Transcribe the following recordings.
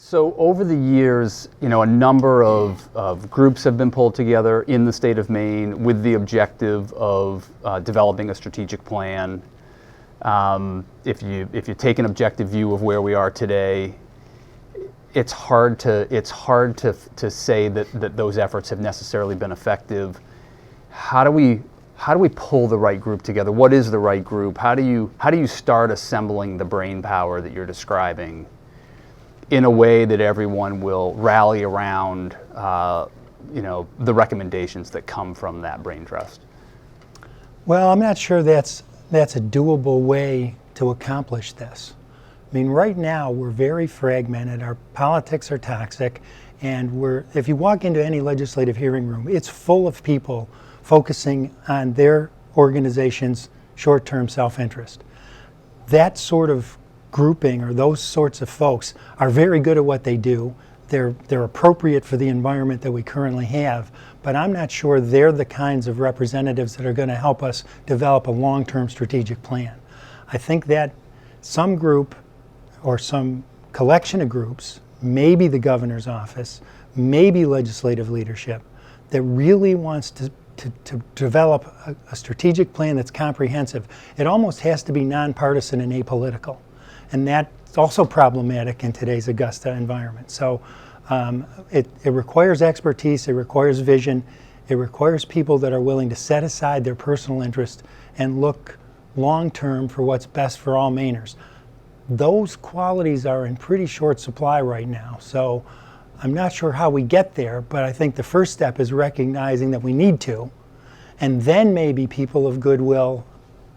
So over the years, a number of groups have been pulled together in the state of Maine with the objective of developing a strategic plan. If you take an objective view of where we are today, it's hard to say that those efforts have necessarily been effective. How do we pull the right group together? What is the right group? How do you start assembling the brain power that you're describing in a way that everyone will rally around the recommendations that come from that brain trust? Well, I'm not sure that's a doable way to accomplish this. I mean, right now we're very fragmented. Our politics are toxic, and if you walk into any legislative hearing room, it's full of people focusing on their organization's short-term self-interest. That sort of grouping, or those sorts of folks, are very good at what they do. They're appropriate for the environment that we currently have, but I'm not sure they're the kinds of representatives that are going to help us develop a long-term strategic plan. I think that some group or some collection of groups, maybe the governor's office, maybe legislative leadership, that really wants to develop a strategic plan that's comprehensive. It almost has to be nonpartisan and apolitical. And that's also problematic in today's Augusta environment. So it requires expertise, it requires vision, it requires people that are willing to set aside their personal interest and look long-term for what's best for all Mainers. Those qualities are in pretty short supply right now. So I'm not sure how we get there, but I think the first step is recognizing that we need to, and then maybe people of goodwill,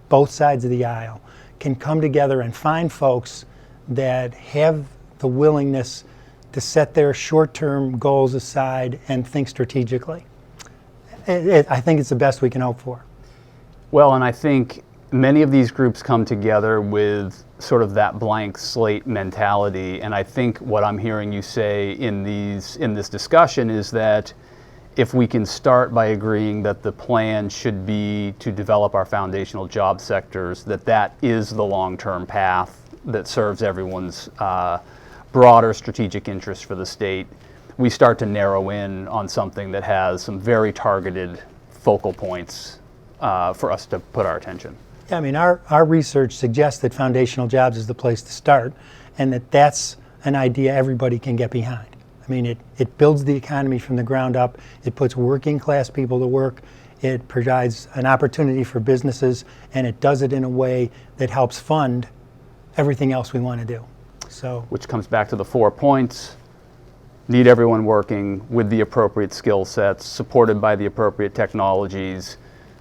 both sides of the aisle, can come together and find folks that have the willingness to set their short-term goals aside and think strategically. I think it's the best we can hope for. Well, and I think many of these groups come together with sort of that blank slate mentality, and I think what I'm hearing you say in this discussion is that if we can start by agreeing that the plan should be to develop our foundational job sectors, that is the long-term path that serves everyone's broader strategic interest for the state, we start to narrow in on something that has some very targeted focal points for us to put our attention. Yeah, I mean, our research suggests that foundational jobs is the place to start, and that's an idea everybody can get behind. I mean, it builds the economy from the ground up, it puts working class people to work, it provides an opportunity for businesses, and it does it in a way that helps fund everything else we want to do. So, which comes back to the 4 points: need everyone working with the appropriate skill sets, supported by the appropriate technologies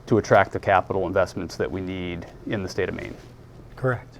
to attract the capital investments that we need in the state of Maine. Correct.